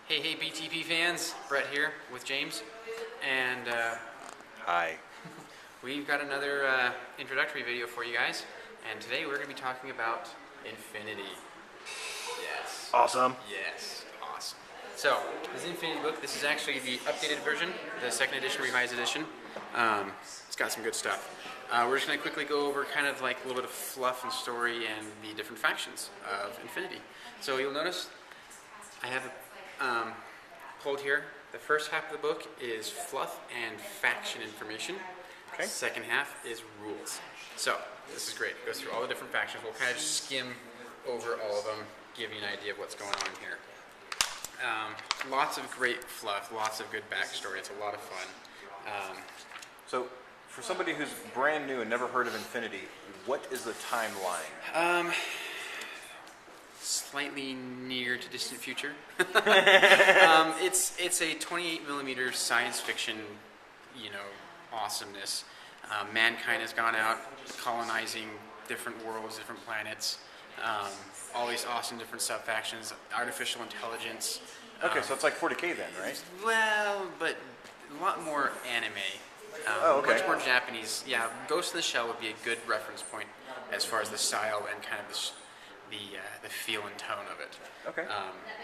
Hey BTP fans, Brett here with James, and Hi. we've got another introductory video for you guys, and today we're going to be talking about Infinity. Yes. Awesome. Yes, awesome. So, this Infinity book, this is actually the updated version, the second edition, revised edition. It's got some good stuff. We're just going to quickly go over kind of like a little bit of fluff and story and the different factions of Infinity. So you'll notice I have pulled here. The first half of the book is fluff and faction information. Okay. Second half is rules. So this is great. It goes through all the different factions. We'll kind of skim over all of them, give you an idea of what's going on here. Lots of great fluff, lots of good backstory. It's a lot of fun. So, for somebody who's brand new and never heard of Infinity, what is the timeline? Slightly near to distant future. It's a 28mm science fiction, awesomeness. Mankind has gone out colonizing different worlds, different planets. All these awesome different sub-factions, artificial intelligence. Okay, so it's like 40K then, right? Well, but a lot more anime. Okay. Much more Japanese. Yeah, Ghost in the Shell would be a good reference point as far as the style and kind of the feel and tone of it. Okay.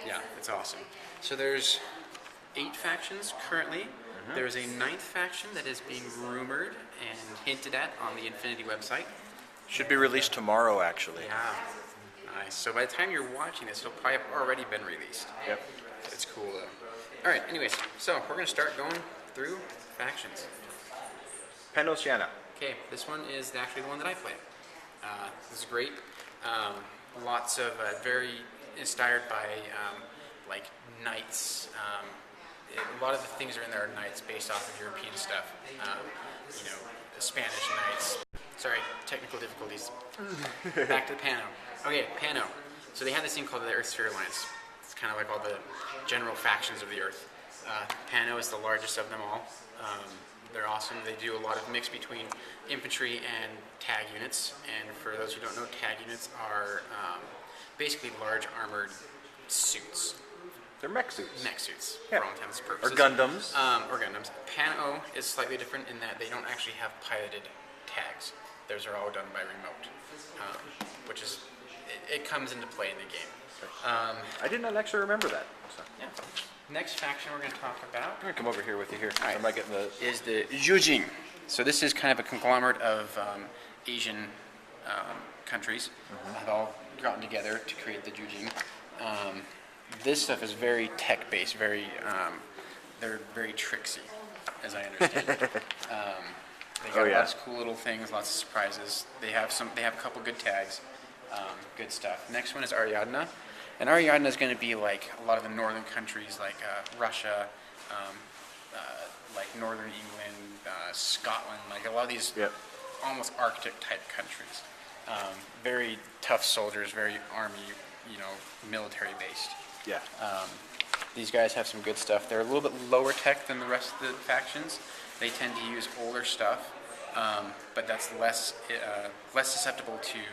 Yeah, it's awesome. So there's 8 factions currently. Mm-hmm. There's a 9th faction that is being rumored and hinted at on the Infinity website. Should be released tomorrow, actually. Yeah. Nice. So by the time you're watching this, it'll probably have already been released. Yep. It's cool though. Alright, anyways, so we're going to start going through factions. Panosiana. Okay, this one is actually the one that I play. This is great. Lots of very inspired by like knights. A lot of the things that are in there are knights based off of European stuff. The Spanish knights. Sorry, technical difficulties. Back to the Pano. Okay, Pano. So they have this thing called the Earth Sphere Alliance. It's kind of like all the general factions of the Earth. Pano is the largest of them all. They're awesome. They do a lot of mix between infantry and tag units. And for those who don't know, tag units are basically large armored suits. They're mech suits. Mech suits, Yeah. for all intents and purposes. Or Gundams. Or Gundams. Pano is slightly different in that they don't actually have piloted tags. Those are all done by remote, which is, it comes into play in the game. I did not actually remember that. So. Yeah. Next faction we're going to talk about I'm going to come over here with you here. Alright. I'm not getting the... is the Jujing. So this is kind of a conglomerate of Asian countries that have all gotten together to create the Jujing. This stuff is very tech-based, they're very tricksy, as I understand it. They got lots of cool little things, lots of surprises. They have a couple good tags, good stuff. Next one is Ariadna. And Ariadna is going to be like a lot of the northern countries, like Russia, like northern England, Scotland, like a lot of these almost Arctic type countries. Very tough soldiers, very army, military based. Yeah. These guys have some good stuff. They're a little bit lower tech than the rest of the factions. They tend to use older stuff, but that's less susceptible to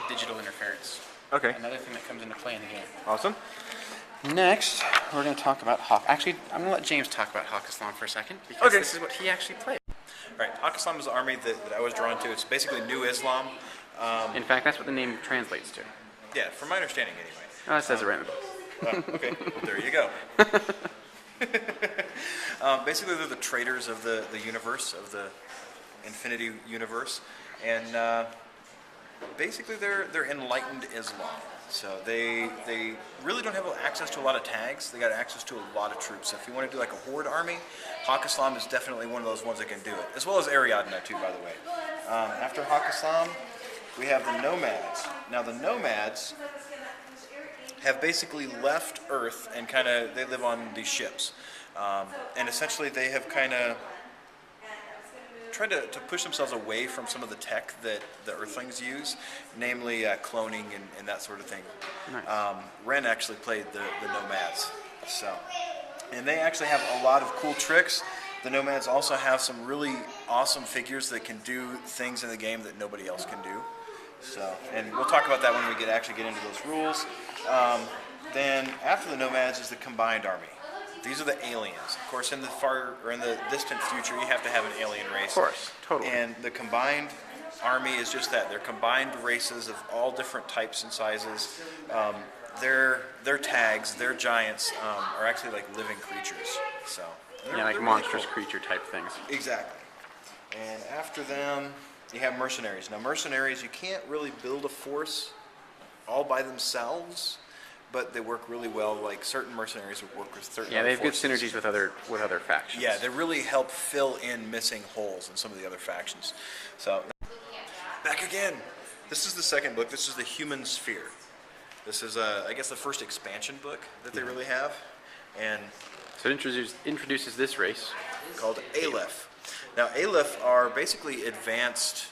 digital interference. Okay. Another thing that comes into play in the game. Awesome. Next, we're going to talk about Hawk. Actually, I'm going to let James talk about Hawk Islam for a second, because this is what he actually played. All right. Hawk Islam is the army that I was drawn to. It's basically New Islam. In fact, that's what the name translates to. Yeah, from my understanding anyway. Oh, it says it right in the book. Oh, okay. Well, there you go. Basically, they're the traders of the universe, of the Infinity universe. And basically, they're enlightened Islam. So they really don't have access to a lot of tags. They got access to a lot of troops. So if you want to do like a horde army, Hawk Islam is definitely one of those ones that can do it. As well as Ariadna too, by the way. After Hawk Islam, we have the Nomads. Now the Nomads have basically left Earth and they live on these ships. And essentially they have kind of tried to push themselves away from some of the tech that the Earthlings use, namely cloning and that sort of thing. Nice. Ren actually played the Nomads. And they actually have a lot of cool tricks. The Nomads also have some really awesome figures that can do things in the game that nobody else can do. So, and we'll talk about that when we actually get into those rules. Then after the nomads is the combined army. These are the aliens. Of course, in the distant future, you have to have an alien race. Of course, totally. And the combined army is just that. They're combined races of all different types and sizes. Their tags, their giants, are actually like living creatures. So Yeah, like they're monstrous really cool. creature type things. Exactly. And after them, you have mercenaries. Now, mercenaries, you can't really build a force all by themselves, but they work really well. Like certain mercenaries would work with certain. Yeah, they have good forces. synergies with other factions. Yeah, they really help fill in missing holes in some of the other factions. So, back again. This is the second book. This is the Human Sphere. This is, I guess, the first expansion book that they really have, and So it introduces this race. called Aleph. Now, Aleph are basically advanced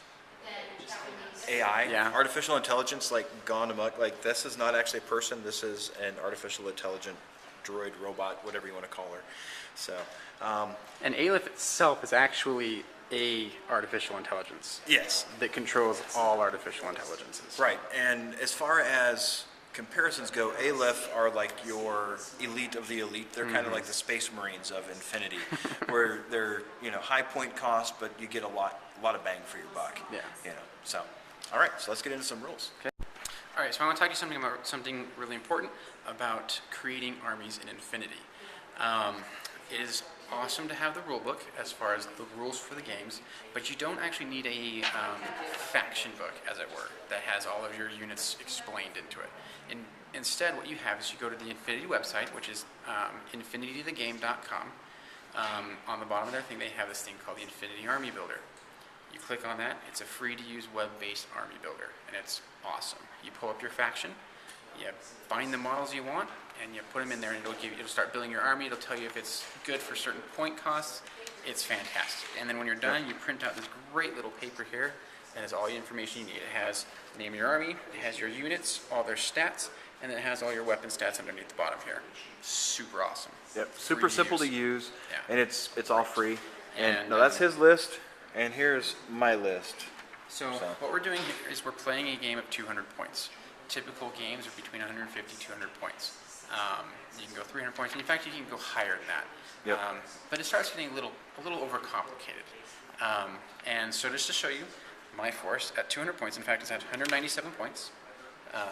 AI, Yeah. artificial intelligence, like gone amok. Like this is not actually a person. This is an artificial intelligent droid, robot, whatever you want to call her. So, And Aleph itself is actually a artificial intelligence yes, that controls all artificial intelligences. right. And as far as comparisons go, Aleph are like your elite of the elite. They're kind of like the Space Marines of Infinity, where they're high point cost, but you get a lot of bang for your buck. Yeah. So, all right. So let's get into some rules. All right, so I want to talk to you about something really important about creating armies in Infinity. It is awesome to have the rule book as far as the rules for the games, but you don't actually need a faction book, as it were, that has all of your units explained into it. Instead, what you have is you go to the Infinity website, which is infinitythegame.com. On the bottom of their thing, they have this thing called the Infinity Army Builder. You click on that, it's a free-to-use web-based army builder, and it's awesome. You pull up your faction, you find the models you want, and you put them in there, and it'll start building your army. It'll tell you if it's good for certain point costs. It's fantastic. And then when you're done, you print out this great little paper here that has all the information you need. It has the name of your army, it has your units, all their stats, and then it has all your weapon stats underneath the bottom here. Super awesome. Yep. Free Super simple to use. use, Yeah. and it's all free. And And, no, that's his list, and here's my list. So what we're doing here is we're playing a game of 200 points. Typical games are between 150 and 200 points. You can go 300 points, and in fact, you can go higher than that. Yep. But it starts getting a little overcomplicated. And so just to show you, my force at 200 points, in fact, it's at 197 points.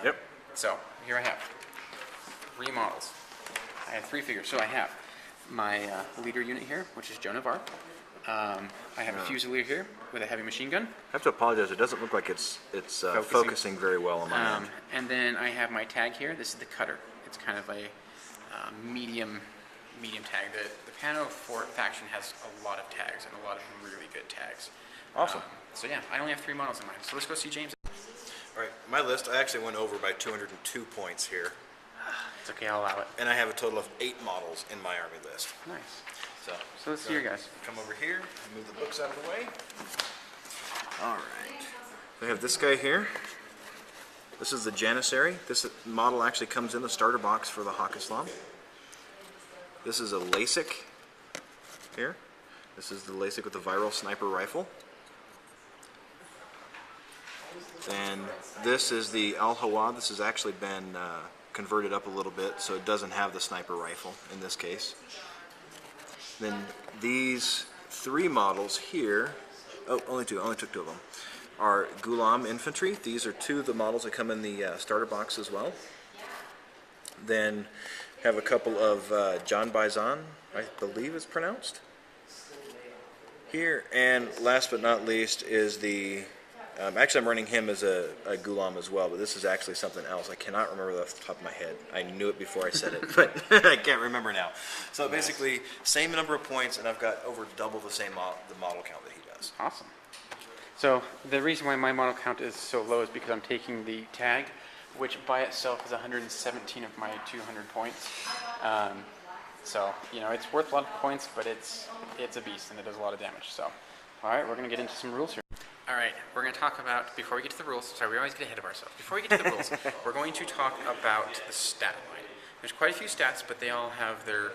Yep. So here I have 3 models. I have 3 figures. So I have my leader unit here, which is Joan of Arc. I have a Fusilier here with a heavy machine gun. I have to apologize. It doesn't look like it's focusing very well on my end. And then I have my tag here. This is the cutter. It's kind of a medium tag. The Pano faction has a lot of tags and a lot of really good tags. Awesome. So yeah, I only have 3 models in mind. So let's go see James. All right, my list, I actually went over by 202 points here, It's okay, I'll allow it. and I have a total of 8 models in my army list. Nice. So So let's see your guys. come over here, move the books out of the way. All right. We have this guy here. This is the Janissary. This model actually comes in the starter box for the Hawk Islam. This is a LASIK here. This is the LASIK with the viral sniper rifle. And this is the Al-Hawad. This has actually been converted up a little bit, so it doesn't have the sniper rifle in this case. Then these 3 models here, only took 2 of them, are Ghulam infantry. These are 2 of the models that come in the starter box as well. Then have a couple of John Baizan, I believe it's pronounced, here. And last but not least is the, actually I'm running him as a Ghulam as well, but this is actually something else. I cannot remember off the top of my head. I knew it before I said it, but I can't remember now. So basically, same number of points, and I've got over double the same the model count that he does. Awesome. So the reason why my model count is so low is because I'm taking the tag, which by itself is 117 of my 200 points. So, it's worth a lot of points, but it's a beast and it does a lot of damage. So, all right, we're going to get into some rules here. All right, we're going to talk about, before we get to the rules, sorry, we always get ahead of ourselves. Before we get to the rules, we're going to talk about the stat line. There's quite a few stats, but they all have their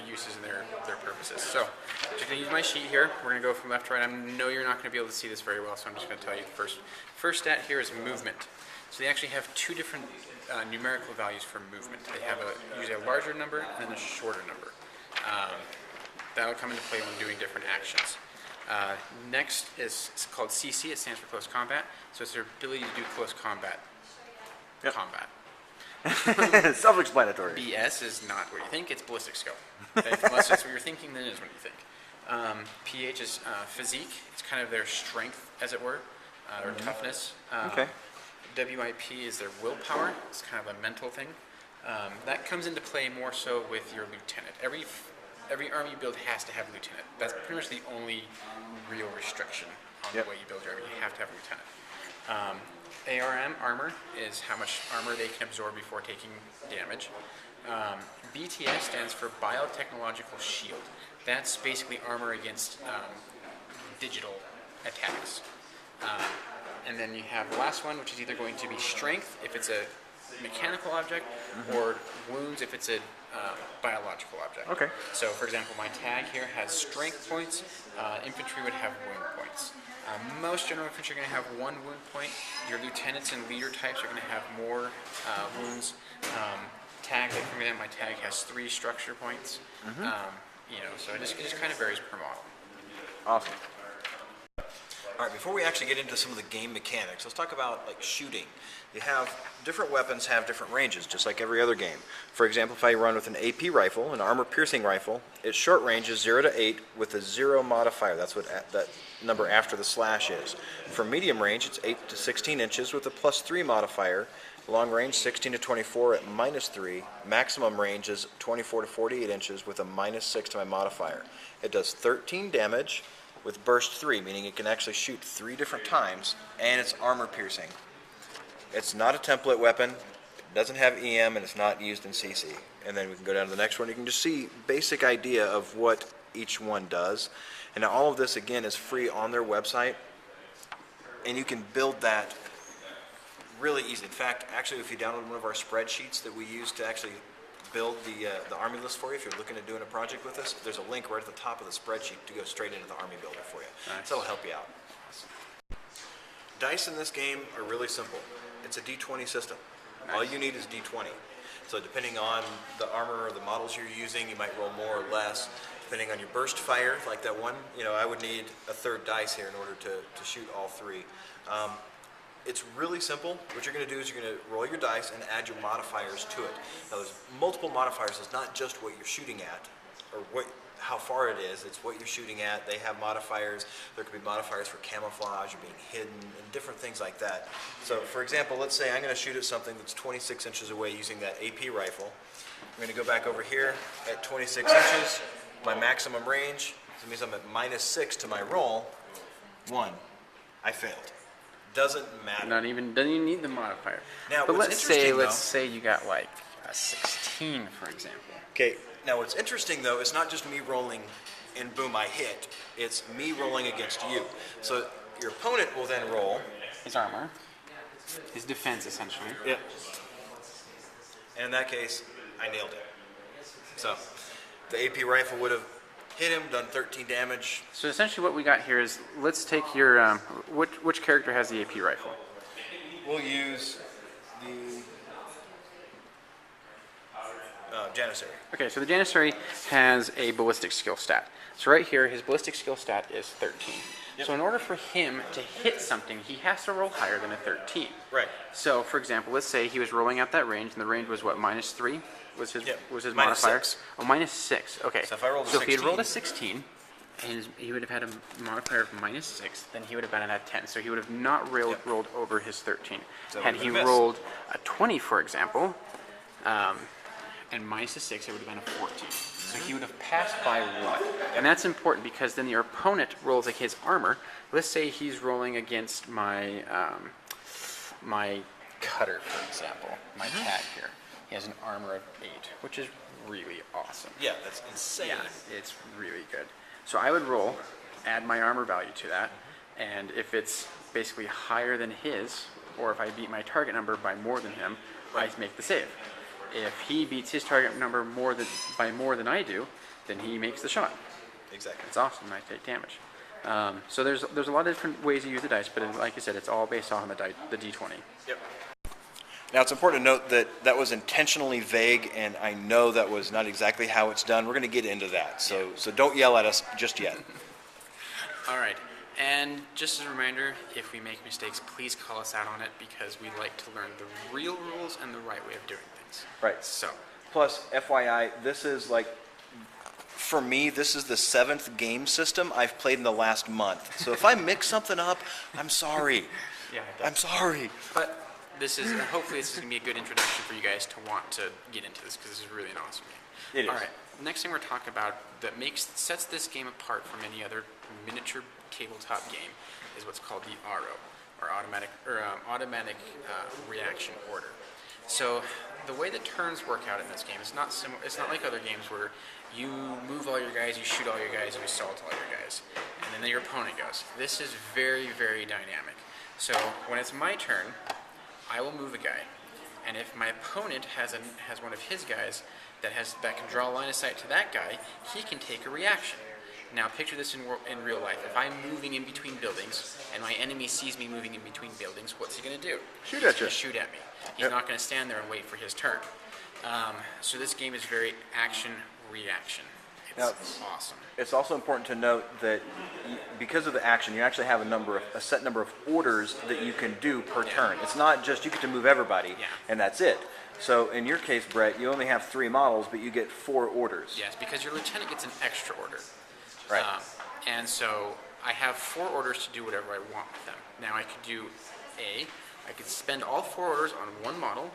uses and their purposes. So, I'm just going to use my sheet here. We're going to go from left to right. I know you're not going to be able to see this very well, so I'm just going to tell you first. First stat here is movement. So they actually have two different numerical values for movement. They have usually a larger number and then a shorter number. That'll come into play when doing different actions. Next is called CC. It stands for close combat. So it's their ability to do close combat. Combat. Self-explanatory. BS is not what you think. It's ballistic skill. Unless it's what you're thinking, then it is what you think. PH is physique. It's kind of their strength, as it were, or toughness. Okay. WIP is their willpower. It's kind of a mental thing. That comes into play more so with your lieutenant. Every army you build has to have a lieutenant. That's pretty much the only real restriction on the way you build your army. You have to have a lieutenant. ARM, armor, is how much armor they can absorb before taking damage. BTS stands for biotechnological shield. That's basically armor against digital attacks. And then you have the last one, which is either going to be strength if it's a mechanical object, or wounds if it's a biological object. Okay. So, for example, my tag here has strength points. Infantry would have wound points. Most general infantry are going to have 1 wound point. Your lieutenants and leader types are going to have more wounds. Tag, like for example, my tag has 3 structure points. So it just kind of varies per model. Awesome. All right, before we actually get into some of the game mechanics, let's talk about like shooting. You have different weapons have different ranges, just like every other game. For example, if I run with an AP rifle, an armor-piercing rifle, its short range is 0 to 8 with a 0 modifier. That's what that number after the slash is. For medium range, it's 8 to 16 inches with a +3 modifier. Long range, 16 to 24 at -3. Maximum range is 24 to 48 inches with a -6 to my modifier. It does 13 damage with burst 3, meaning it can actually shoot 3 different times, and it's armor piercing. It's not a template weapon, it doesn't have EM, and it's not used in CC. And then we can go down to the next one. You can just see basic idea of what each one does. And now all of this, again, is free on their website, and you can build that really easy. In fact, actually, if you download one of our spreadsheets that we use to actually build the army list for you, if you're looking at doing a project with us, there's a link right at the top of the spreadsheet to go straight into the army builder for you. Nice. So it'll help you out. Dice in this game are really simple. It's a D20 system. All you need is D20. So depending on the armor or the models you're using, you might roll more or less. Depending on your burst fire, like that one, I would need a 3rd dice here in order to shoot all 3. It's really simple. What you're going to do is you're going to roll your dice and add your modifiers to it. Now, there's multiple modifiers. It's not just what you're shooting at or how far it is. It's what you're shooting at. They have modifiers. There could be modifiers for camouflage or being hidden and different things like that. So, for example, let's say I'm going to shoot at something that's 26 inches away using that AP rifle. I'm going to go back over here at 26 inches. My maximum range, so it means I'm at -6 to my roll. 1. I failed. Doesn't matter. Doesn't even need the modifier. Now, but what's let's say you got like a 16, for example. Okay. Now, what's interesting though is not just me rolling and boom, I hit. It's me rolling against you. So your opponent will then roll His armor, his defense, essentially. Yep. And in that case, I nailed it. So the AP rifle would have hit him, done 13 damage. So essentially what we got here is, let's take your, which character has the AP rifle? We'll use the Janissary. Okay, so the Janissary has a ballistic skill stat. So right here, his ballistic skill stat is 13. Yep. So in order for him to hit something, he has to roll higher than a 13. Right. So, for example, let's say he was rolling out that range, and the range was what, -3? Was his modifier? -6. Oh, -6. Okay. So if I rolled a so if he had 16, rolled a 16, and he would have had a modifier of -6, then he would have been at 10. So he would have not rolled over his 13. So had he rolled a 20, for example, and -6, it would have been a 14. So he would have passed by 1. And that's important because then your opponent rolls like his armor. Let's say he's rolling against my my cutter, for example, my tag here. He has an armor of 8, which is really awesome. Yeah, that's insane. Yeah, it's really good. So I would roll, add my armor value to that, and if it's basically higher than his, or if I beat my target number by more than him, I make the save. If he beats his target number by more than I do, then he makes the shot. Exactly. It's awesome. I take damage. So there's a lot of different ways to use the dice, but like I said, it's all based off of the D20. Yep. Now, it's important to note that that was intentionally vague, and I know that was not exactly how it's done. We're going to get into that, so don't yell at us just yet. All right. And just as a reminder, if we make mistakes, please call us out on it because we like to learn the real rules and the right way of doing things. Right. So, Plus, FYI, this is like, for me, this is the 7th game system I've played in the last month. So if I mix something up, I'm sorry. yeah, I'm sorry. but this is hopefully this is going to be a good introduction for you guys to want to get into this because this is really an awesome game. It is. All right. Next thing we're talking about that sets this game apart from any other miniature tabletop game is what's called the RO, or automatic reaction order. So the way the turns work out in this game is not similar. It's not like other games where you move all your guys, you shoot all your guys, you assault all your guys, and then your opponent goes. This is very, very dynamic. So when it's my turn, I will move a guy, and if my opponent has one of his guys that can draw a line of sight to that guy, he can take a reaction. Now picture this in real life. If I'm moving in between buildings and my enemy sees me moving in between buildings, what's he going to do? Shoot at you. Shoot at me. He's not going to stand there and wait for his turn. So this game is very action-reaction. It's awesome. It's also important to note that because of the action, you actually have a set number of orders that you can do per turn. It's not just you get to move everybody and that's it. So in your case, Brett, you only have 3 models, but you get 4 orders. Yes, because your lieutenant gets an extra order. Right. And so I have 4 orders to do whatever I want with them. Now I could do I could spend all 4 orders on one model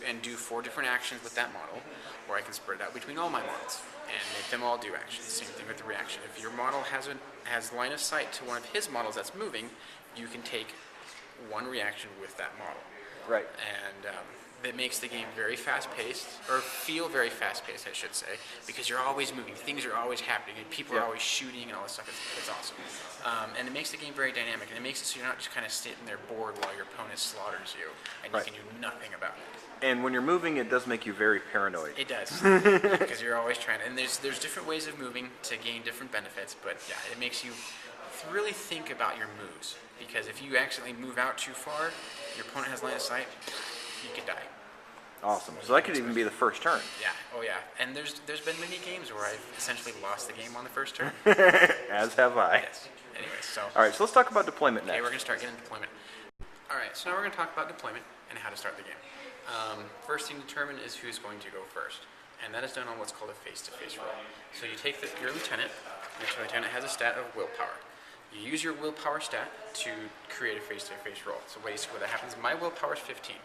and do 4 different actions with that model, or I can spread it out between all my models and make them all do actions. Same thing with the reaction. If your model has line of sight to one of his models that's moving, you can take 1 reaction with that model. Right. And that makes the game very fast-paced, or feel very fast-paced, I should say, because you're always moving. Things are always happening, and people are always shooting and all this stuff. It's awesome. And it makes the game very dynamic, and it makes it so you're not just kind of sitting there bored while your opponent slaughters you, and you can do nothing about it. And when you're moving, it does make you very paranoid. It does, because you're always trying to. And there's different ways of moving to gain different benefits, but yeah, it makes you really think about your moves, because if you accidentally move out too far, your opponent has line of sight, you could die. Awesome. So that could even be the first turn. Yeah. Oh yeah. And there's been many games where I've essentially lost the game on the first turn. As have I. Yes. Anyway, so. All right. So let's talk about deployment next. Okay, we're gonna start getting deployment. All right. So now we're gonna talk about deployment and how to start the game. First thing to determine is who's going to go first, and that is done on what's called a face-to-face roll. So you take your lieutenant. Your lieutenant has a stat of willpower. You use your willpower stat to create a face-to-face roll. So basically, what that happens, my willpower is 15.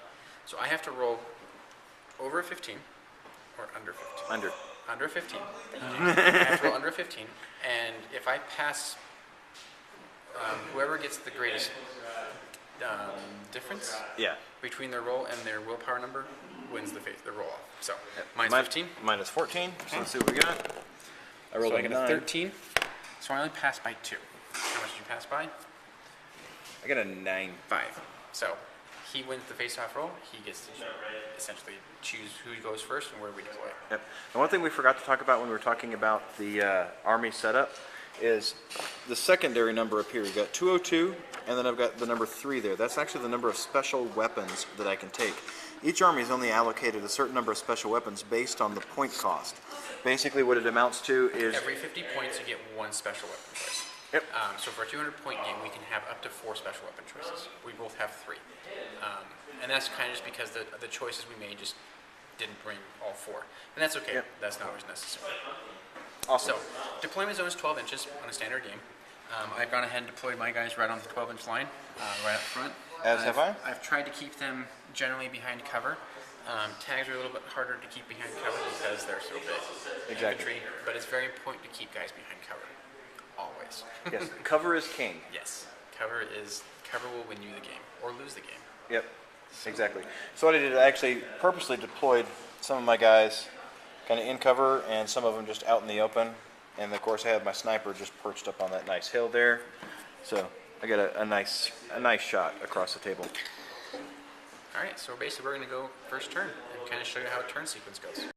So I have to roll over a 15 or under 15. Under a 15. I have to roll under a 15, and if I pass, whoever gets the greatest difference between their roll and their willpower number wins the roll off. So mine's 15. Mine is 14. So let's see what we got. I rolled So a I get 9. a 13. So I only passed by 2. How much did you pass by? I got a 9. 5. So he wins the face-off roll. He gets to essentially choose who goes first and where we deploy. Yep. And one thing we forgot to talk about when we were talking about the army setup is the secondary number up here. You've got 202, and then I've got the number 3 there. That's actually the number of special weapons that I can take. Each army is only allocated a certain number of special weapons based on the point cost. Basically what it amounts to is... Every 50 points, you get 1 special weapon choice. Yep. So for a 200-point game, we can have up to 4 special weapon choices. We both have 3. And that's kind of just because the choices we made just didn't bring all 4. And that's okay. Yep. That's not always necessary. Awesome. So, deployment zone is 12 inches on a standard game. I've gone ahead and deployed my guys right on the 12-inch line, right up front. As have I. I've tried to keep them generally behind cover. Tags are a little bit harder to keep behind cover because they're so big. Exactly. Infantry, but it's very important to keep guys behind cover. Always. Yes, cover is king. Yes. Cover will win you the game or lose the game. Yep, exactly. So what I did, I actually purposely deployed some of my guys kind of in cover and some of them just out in the open. And of course I had my sniper just perched up on that nice hill there. So I got a nice shot across the table. All right, so basically we're going to go first turn and kind of show you how a turn sequence goes.